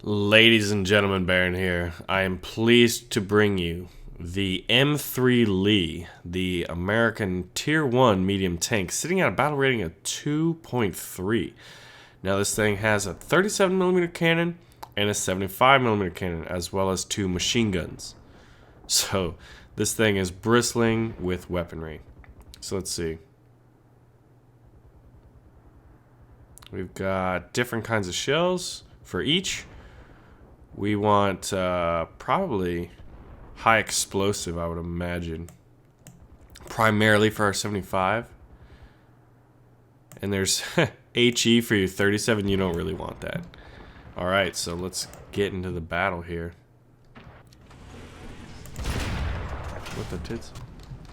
Ladies and gentlemen, Baron here. I am pleased to bring you the M3 Lee, the American Tier 1 medium tank, sitting at a battle rating of 2.3. Now this thing has a 37mm cannon and a 75mm cannon, as well as 2 machine guns. So this thing is bristling with weaponry. So let's see. We've got different kinds of shells for each. We want probably high explosive, I would imagine. Primarily for our 75. And there's HE for your 37. You don't really want that. Alright, so let's get into the battle here. What the tits?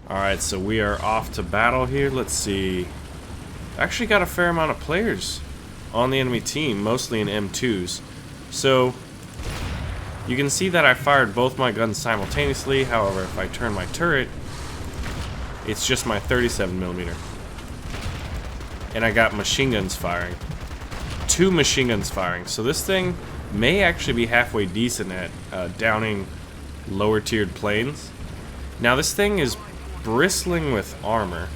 Alright, so we are off to battle here. Let's see. Actually got a fair amount of players on the enemy team, mostly in M2s. So you can see that I fired both my guns simultaneously. However, if I turn my turret, it's just my 37mm. And I got machine guns firing. 2 machine guns firing. So this thing may actually be halfway decent at downing lower tiered planes. Now this thing is bristling with armor.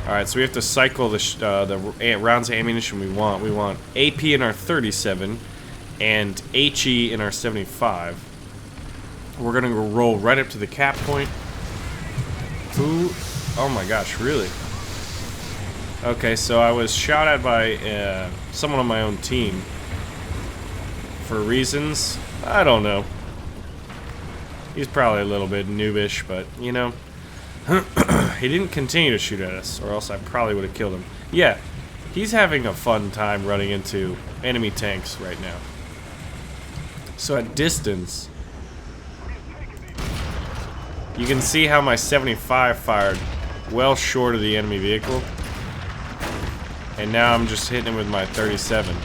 Alright, so we have to cycle the rounds of ammunition we want. We want AP in our 37 and HE in our 75. We're gonna go roll right up to the cap point. Ooh, oh my gosh, really? Okay, so I was shot at by someone on my own team. For reasons, I don't know. He's probably a little bit noobish, but you know. He didn't continue to shoot at us, or else I probably would have killed him. Yeah, he's having a fun time running into enemy tanks right now. So at distance, you can see how my 75 fired well short of the enemy vehicle. And now I'm just hitting him with my 37.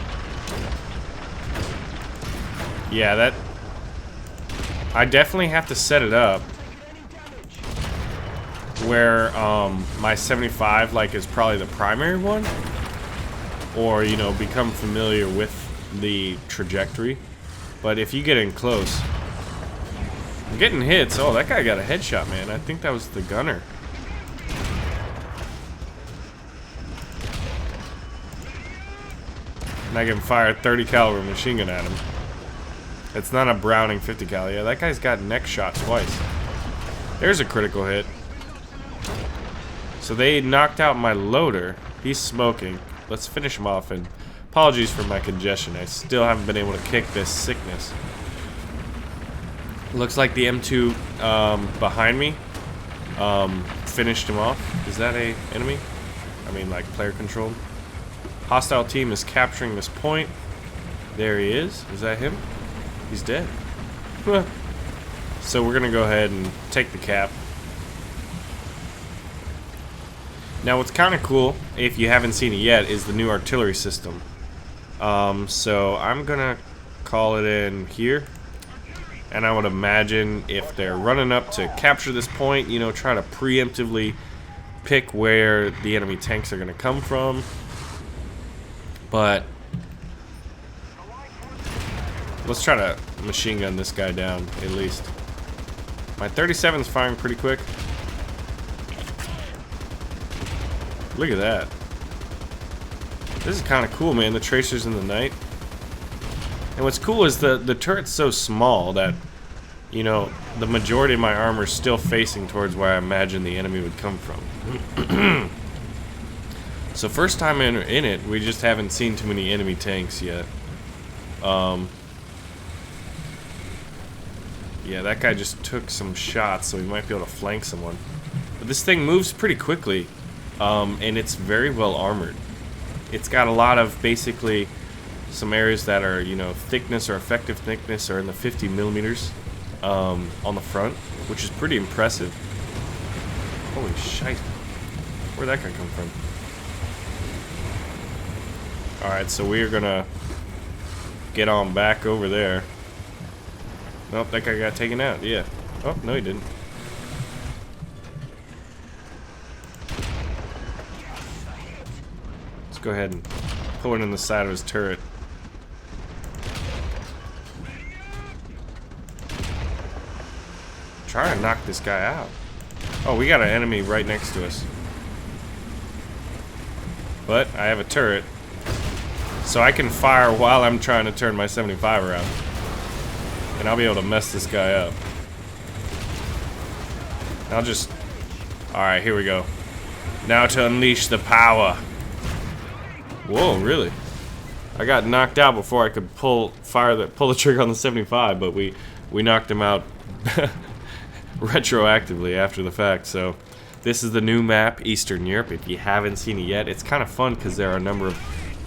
Yeah, that... I definitely have to set it up where my 75 like is probably the primary one, or you know, become familiar with the trajectory. But if you get in close, I'm getting hits. Oh, that guy got a headshot, man. I think that was the gunner. And I can fire a 30 caliber machine gun at him. It's not a Browning 50 cal. Yeah, that guy's got neck shot twice. There's a critical hit. So they knocked out my loader. He's smoking. Let's finish him off. And apologies for my congestion. I still haven't been able to kick this sickness. Looks like the M2 behind me finished him off. Is that a enemy? I mean, like player controlled. Hostile team is capturing this point. There he is. Is that him? He's dead. So we're gonna go ahead and take the cap. Now what's kind of cool, if you haven't seen it yet, is the new artillery system. So I'm gonna call it in here. And I would imagine if they're running up to capture this point, you know, try to preemptively pick where the enemy tanks are gonna come from. But let's try to machine gun this guy down, at least. My 37's firing pretty quick. Look at that. This is kind of cool, man. The tracers in the night. And what's cool is the turret's so small that, you know, the majority of my armor is still facing towards where I imagine the enemy would come from. So first time in it, we just haven't seen too many enemy tanks yet. Yeah, that guy just took some shots, so we might be able to flank someone. But this thing moves pretty quickly. And it's very well armored. It's got a lot of basically some areas that are, you know, thickness or effective thickness are in the 50mm on the front, which is pretty impressive. Holy shite. Where'd that guy come from? Alright, so we are gonna get on back over there. Nope, that guy got taken out, yeah. Oh, no he didn't. Go ahead and pull it in the side of his turret. trying to knock this guy out. Oh, we got an enemy right next to us. But I have a turret, so I can fire while I'm trying to turn my 75 around. And I'll be able to mess this guy up. I'll just... Alright, here we go. Now to unleash the power. Whoa, really? I got knocked out before I could pull the trigger on the 75, but we knocked him out retroactively after the fact. So this is the new map, Eastern Europe. If you haven't seen it yet, it's kind of fun because there are a number of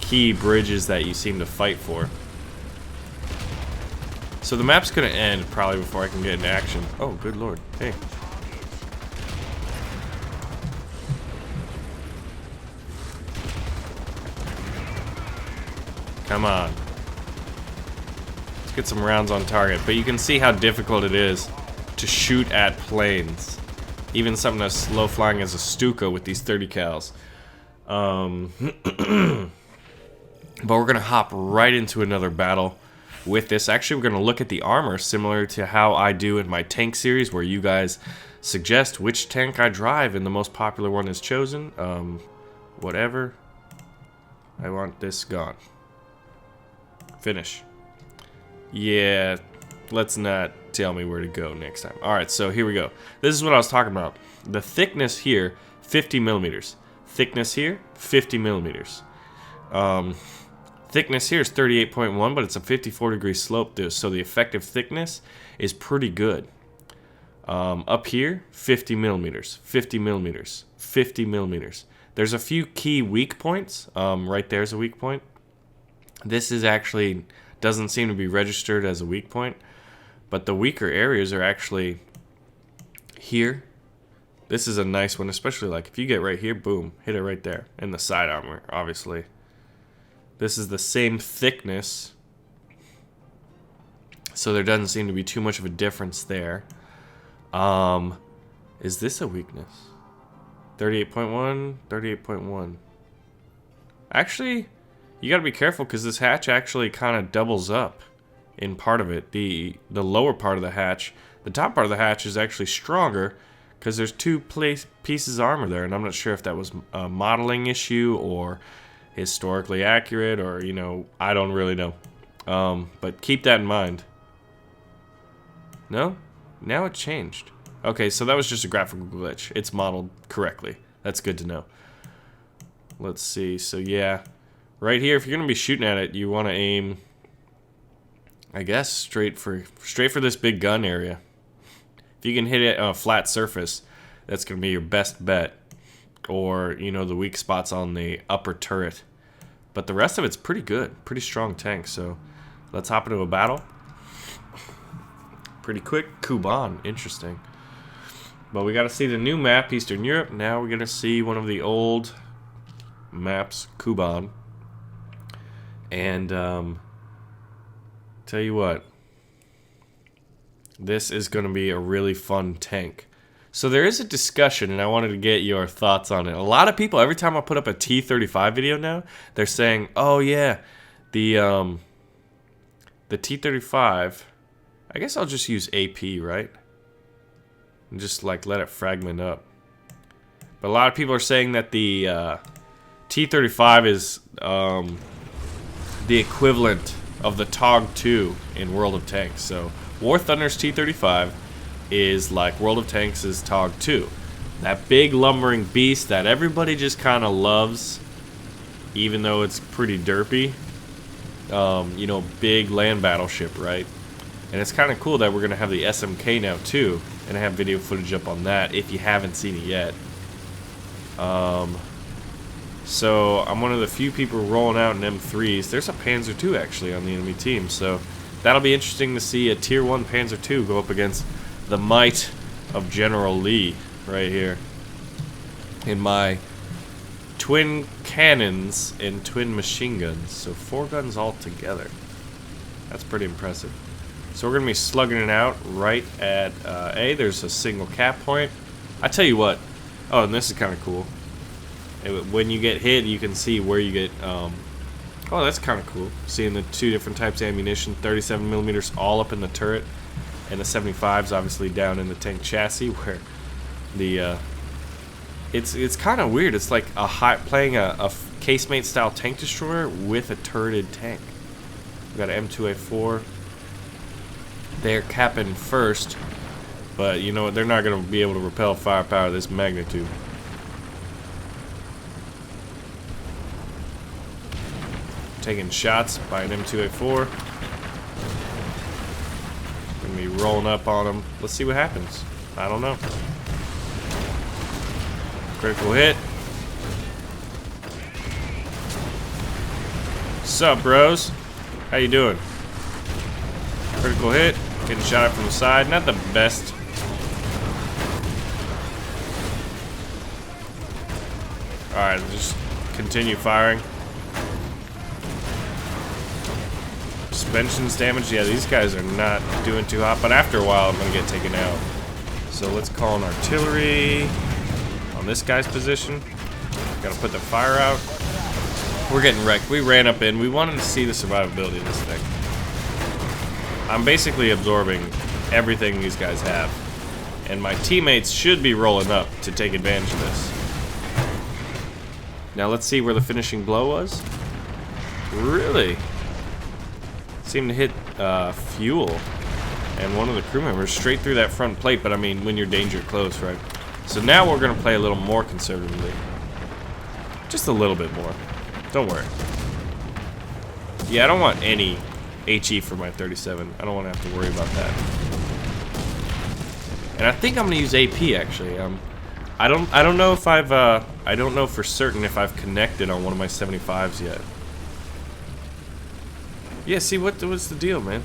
key bridges that you seem to fight for. So the map's gonna end probably before I can get into action. Oh, good lord. Hey. Come on. Let's get some rounds on target. But you can see how difficult it is to shoot at planes. Even something as slow flying as a Stuka with these 30 cals. But we're going to hop right into another battle with this. Actually, we're going to look at the armor similar to how I do in my tank series, where you guys suggest which tank I drive and the most popular one is chosen. Whatever. I want this gone. Finish. Yeah, let's not tell me where to go next time. Alright, so here we go. This is what I was talking about. The thickness here, 50 millimeters. Thickness here, 50 millimeters. Thickness here is 38.1, but it's a 54-degree slope, so the effective thickness is pretty good. Up here, 50 millimeters, 50 millimeters, 50 millimeters. There's a few key weak points. Right there's a weak point. This is actually doesn't seem to be registered as a weak point, but the weaker areas are actually here. This is a nice one, especially like if you get right here, boom, hit it right there. And the side armor, obviously. This is the same thickness, so there doesn't seem to be too much of a difference there. Is this a weakness? 38.1, 38.1. Actually, you gotta be careful because this hatch actually kind of doubles up in part of it. The lower part of the hatch, the top part of the hatch is actually stronger because there's two pieces of armor there, and I'm not sure if that was a modeling issue or historically accurate, or, you know, I don't really know. But keep that in mind. No? Now it changed. Okay, so that was just a graphical glitch. It's modeled correctly. That's good to know. Let's see. So yeah, right here, if you're gonna be shooting at it, you want to aim, I guess, straight for this big gun area. If you can hit it on a flat surface, that's gonna be your best bet. Or, you know, the weak spots on the upper turret. But the rest of it's pretty good, pretty strong tank. So let's hop into a battle. Pretty quick. Kuban, interesting. But we got to see the new map, Eastern Europe. Now we're gonna see one of the old maps, Kuban. And tell you what, this is gonna be a really fun tank. So there is a discussion, and I wanted to get your thoughts on it. A lot of people, every time I put up a T-35 video now, they're saying, "Oh yeah, the T-35. I guess I'll just use AP, right? And just like let it fragment up." But a lot of people are saying that the T-35 is the equivalent of the TOG 2 in World of Tanks. So War Thunder's T-35 is like World of Tanks' TOG 2. That big lumbering beast that everybody just kind of loves, even though it's pretty derpy. You know, big land battleship, right? And it's kind of cool that we're going to have the SMK now too, and I have video footage up on that if you haven't seen it yet. So I'm one of the few people rolling out in M3s. There's a Panzer II actually on the enemy team, so that'll be interesting to see a Tier 1 Panzer II go up against the might of General Lee right here. In my twin cannons and twin machine guns. So 4 guns all together. That's pretty impressive. So we're going to be slugging it out right at A. There's a single cap point. I tell you what. Oh, and this is kind of cool. When you get hit, you can see where you get... oh, that's kind of cool. Seeing the 2 different types of ammunition. 37 millimeters all up in the turret. and the 75's obviously down in the tank chassis where the it's kind of weird. It's like playing a casemate style tank destroyer with a turreted tank. We got an M2A4. They're capping first, but you know what? They're not going to be able to repel firepower of this magnitude. Taking shots by an M2A4. Gonna be rolling up on them. Let's see what happens. I don't know. Critical hit. Sup, bros? How you doing? Critical hit. Getting shot at from the side. Not the best. Alright, just continue firing. Suspensions damage. Yeah, these guys are not doing too hot, but after a while I'm going to get taken out. So let's call an artillery on this guy's position. Got to put the fire out. We're getting wrecked. We ran up in. We wanted to see the survivability of this thing. I'm basically absorbing everything these guys have. And my teammates should be rolling up to take advantage of this. Now let's see where the finishing blow was. Really? Seemed to hit fuel and one of the crew members straight through that front plate, but I mean, when you're danger close, right? So now we're going to play a little more conservatively. Just a little bit more. Don't worry. Yeah, I don't want any HE for my 37. I don't want to have to worry about that. And I think I'm going to use AP actually. I don't know if I don't know for certain if I've connected on one of my 75s yet. Yeah, see, what's the deal, man?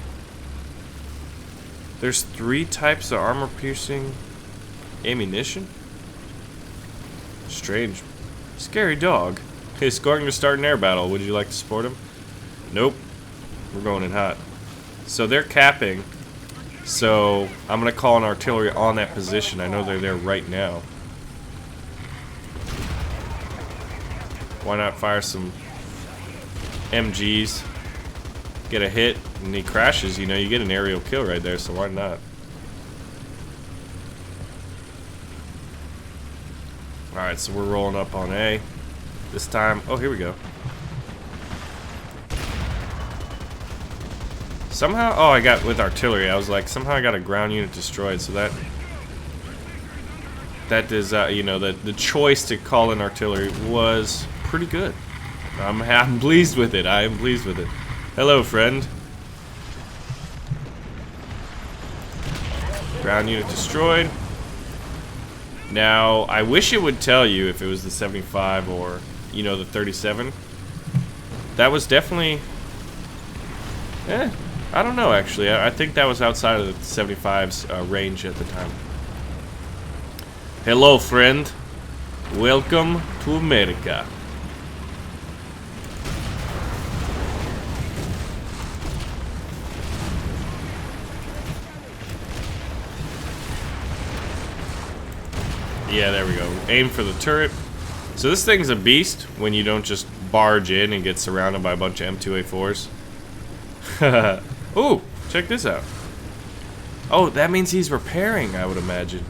There's 3 types of armor-piercing ammunition? Strange. Scary dog. Hey, scoring to start an air battle. Would you like to support him? Nope. We're going in hot. So they're capping. So I'm going to call an artillery on that position. I know they're there right now. Why not fire some MGs? Get a hit and he crashes, you know, you get an aerial kill right there, so why not? Alright, so we're rolling up on A. This time, oh, here we go. Somehow, oh, I got with artillery, I was like, somehow I got a ground unit destroyed, so that is, you know, the choice to call in artillery was pretty good. I'm pleased with it, I am pleased with it. Hello, friend. Ground unit destroyed. Now, I wish it would tell you if it was the 75 or, you know, the 37. That was definitely... I don't know, actually. I think that was outside of the 75's range at the time. Hello, friend. Welcome to America. Yeah, there we go. Aim for the turret. So this thing's a beast when you don't just barge in and get surrounded by a bunch of M2A4s. Ooh, check this out. Oh, that means he's repairing, I would imagine.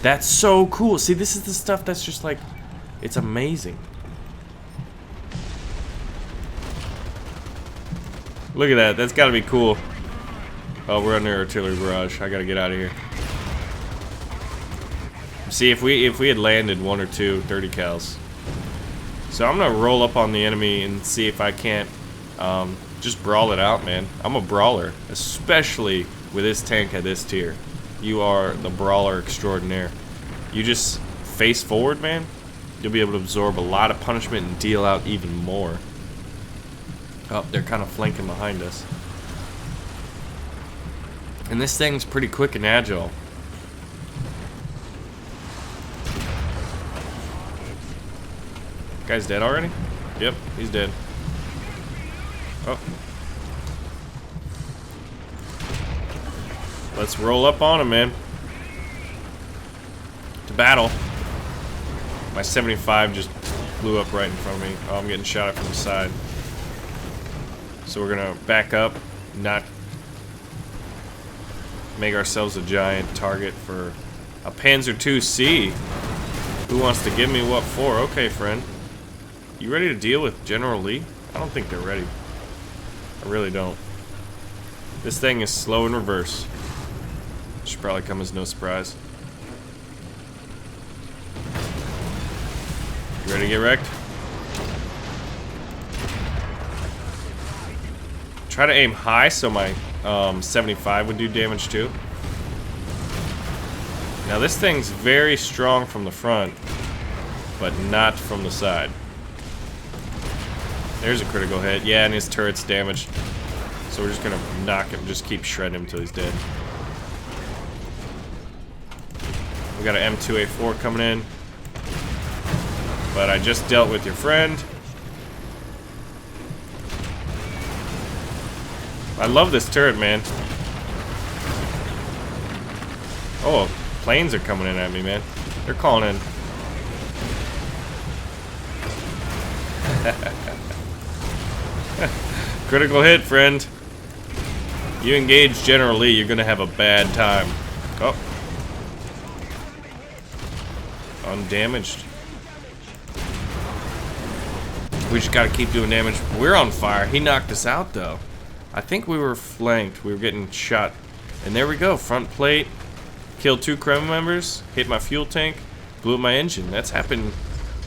That's so cool. See, this is the stuff that's just like, it's amazing. Look at that. That's got to be cool. Oh, we're under artillery barrage. I got to get out of here. See, if we had landed 1 or 2 30 cals. So I'm gonna roll up on the enemy and see if I can't just brawl it out, man. I'm a brawler, especially with this tank at this tier. You are the brawler extraordinaire. You just face forward, man. You'll be able to absorb a lot of punishment and deal out even more. Oh, they're kind of flanking behind us. And this thing's pretty quick and agile. Guy's dead already? Yep, he's dead. Oh. Let's roll up on him, man. To battle. My 75 just blew up right in front of me. Oh, I'm getting shot at from the side. So we're gonna back up, not... make ourselves a giant target for a Panzer II-C. Who wants to give me what for? Okay, friend. You ready to deal with General Lee? I don't think they're ready. I really don't. This thing is slow in reverse. Should probably come as no surprise. You ready to get wrecked? Try to aim high so my 75 would do damage too. Now this thing's very strong from the front, but not from the side. There's a critical hit. Yeah, and his turret's damaged. So we're just gonna knock him, just keep shredding him until he's dead. We got an M2A4 coming in. But I just dealt with your friend. I love this turret, man. Oh, planes are coming in at me, man. They're calling in. Critical hit, friend. You engage General Lee, you're gonna have a bad time. Oh. Undamaged. We just gotta keep doing damage. We're on fire. He knocked us out, though. I think we were flanked. We were getting shot. And there we go. Front plate. Killed 2 crew members. Hit my fuel tank. Blew up my engine. That's happened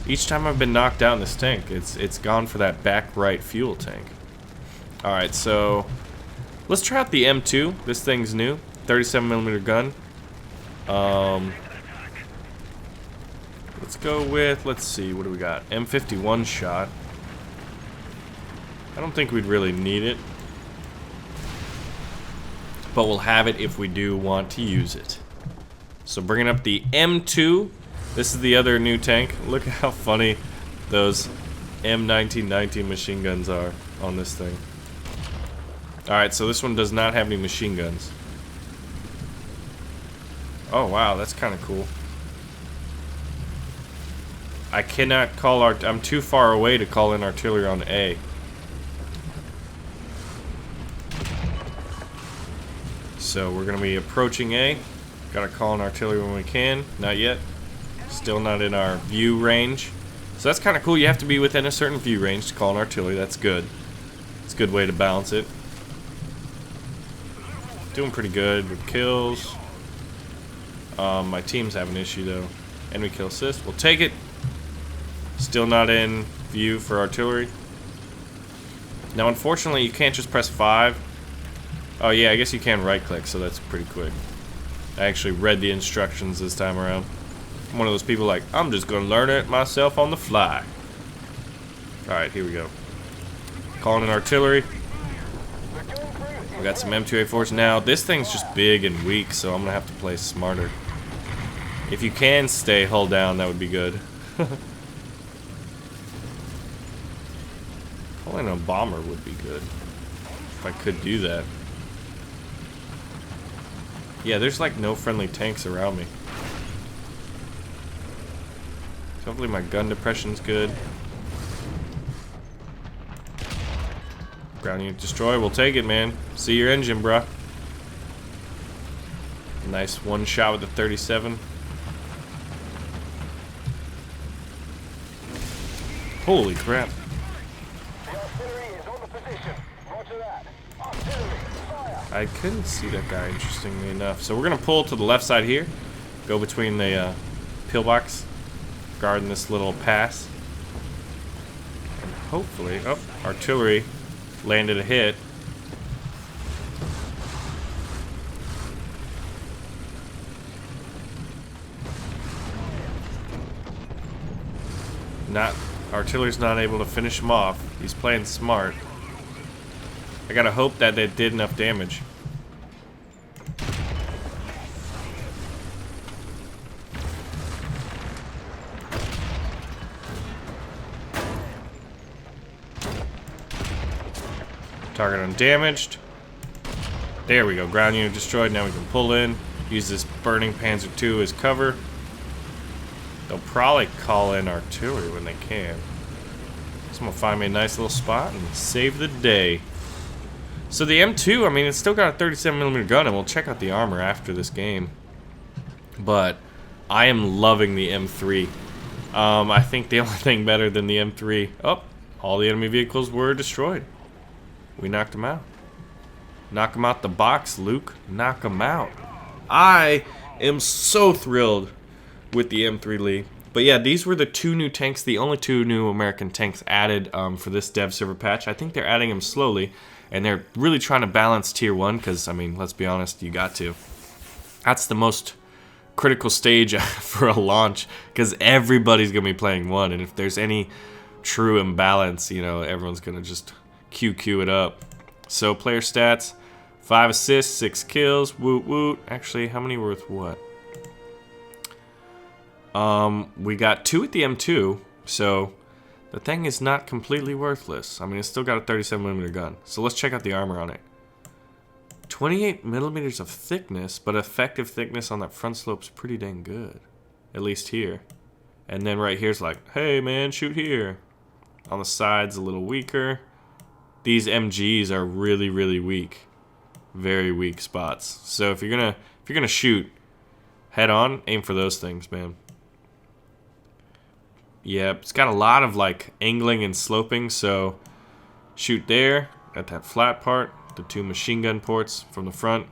each time I've been knocked out in this tank. It's gone for that back right fuel tank. Alright, so let's try out the M2. This thing's new. 37mm gun. Let's go with, let's see, what do we got? M51 shot. I don't think we'd really need it. But we'll have it if we do want to use it. So bringing up the M2. This is the other new tank. Look at how funny those M1919 machine guns are on this thing. Alright, so this one does not have any machine guns. Oh wow, that's kind of cool. I cannot call I'm too far away to call in artillery on A. So we're gonna be approaching A. Gotta call in artillery when we can. Not yet. Still not in our view range. So that's kind of cool. You have to be within a certain view range to call in artillery. That's good. It's a good way to balance it. Doing pretty good with kills. My team's having an issue though. Enemy kill assist. We'll take it. Still not in view for artillery. Now unfortunately you can't just press 5. Oh yeah, I guess you can right click, so that's pretty quick. I actually read the instructions this time around. I'm one of those people like, I'm just gonna learn it myself on the fly. Alright, here we go. Calling in artillery. We got some M2A4s now. This thing's just big and weak, so I'm gonna have to play smarter. If you can stay hull down, that would be good. Calling a bomber would be good. If I could do that. Yeah, there's like no friendly tanks around me. So hopefully my gun depression's good. Ground unit destroy, we'll take it, man. See your engine, bruh. Nice one shot with the 37. Holy crap. I couldn't see that guy, interestingly enough. So we're gonna pull to the left side here. Go between the pillbox. Guarding this little pass. And hopefully, oh, artillery landed a hit. Artillery's not able to finish him off. He's playing smart. I gotta hope that they did enough damage. Target undamaged. There we go. Ground unit destroyed. Now we can pull in. Use this burning Panzer II as cover. They'll probably call in artillery when they can. So I'm gonna find me a nice little spot and save the day. So the M2, I mean, it's still got a 37mm gun, and we'll check out the armor after this game. But I am loving the M3. I think the only thing better than the M3... Oh, all the enemy vehicles were destroyed. We knocked them out. Knock them out the box, Luke. Knock them out. I am so thrilled with the M3 Lee. But yeah, these were the 2 new tanks, the only 2 new American tanks added for this dev server patch. I think they're adding them slowly, and they're really trying to balance tier 1, because, I mean, let's be honest, you got to. That's the most critical stage for a launch, because everybody's going to be playing 1, and if there's any true imbalance, you know, everyone's going to just QQ it up. So, player stats, 5 assists, 6 kills, woot woot. Actually, how many were with what? We got 2 at the M2, so the thing is not completely worthless. I mean, it's still got a 37mm gun. So let's check out the armor on it. 28mm of thickness, but effective thickness on that front slope's pretty dang good. At least here. And then right here's like, hey man, shoot here. On the sides, a little weaker. These MGs are really, really weak. Very weak spots. So if you're gonna shoot head on, aim for those things, man. Yep, it's got a lot of like angling and sloping, so shoot there at that flat part, the 2 machine gun ports from the front.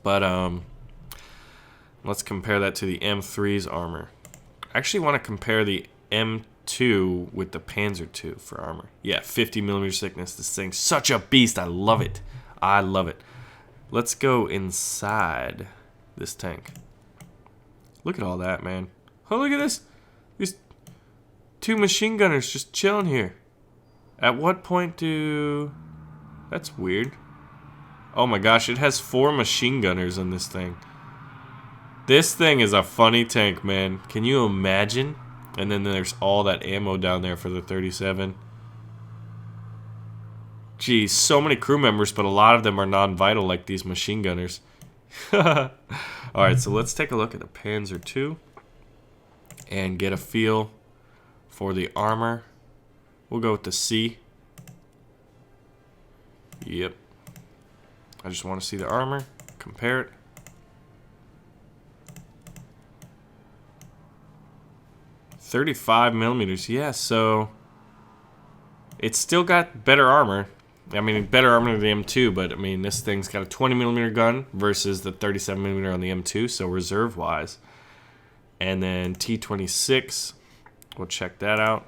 But let's compare that to the M3's armor. I actually want to compare the M2 with the Panzer II for armor. Yeah, 50mm thickness. This thing's such a beast. I love it. I love it. Let's go inside this tank. Look at all that, man. Oh, look at this. These 2 machine gunners just chilling here. At what point do... That's weird. Oh my gosh, it has 4 machine gunners on this thing. This thing is a funny tank, man. Can you imagine? And then there's all that ammo down there for the 37. Geez, so many crew members, but a lot of them are non-vital like these machine gunners. Alright, so let's take a look at the Panzer II. And get a feel for the armor. We'll go with the C. Yep. I just want to see the armor. Compare it. .35mm. Yeah, so it's still got better armor. I mean, better armor than the M2, but I mean, this thing's got a 20mm gun versus the 37mm on the M2, so reserve-wise. And then T26, we'll check that out.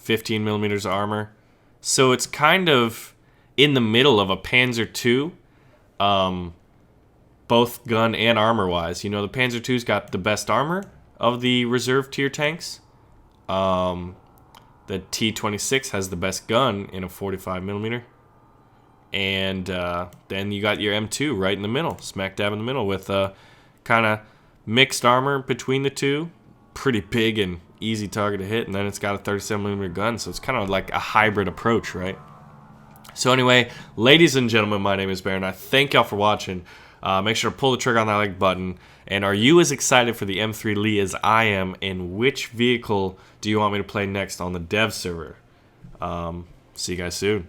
15mm armor. So it's kind of in the middle of a Panzer II, both gun and armor-wise. You know, the Panzer II's got the best armor of the reserve tier tanks. The T26 has the best gun in a 45mm. And then you got your M2 right in the middle, smack dab in the middle, with kind of mixed armor between the 2. Pretty big and easy target to hit, and then it's got a 37mm gun, so it's kind of like a hybrid approach, right? So anyway, ladies and gentlemen, my name is Baron. I thank y'all for watching. Make sure to pull the trigger on that like button. And are you as excited for the M3 Lee as I am? And which vehicle do you want me to play next on the dev server? See you guys soon.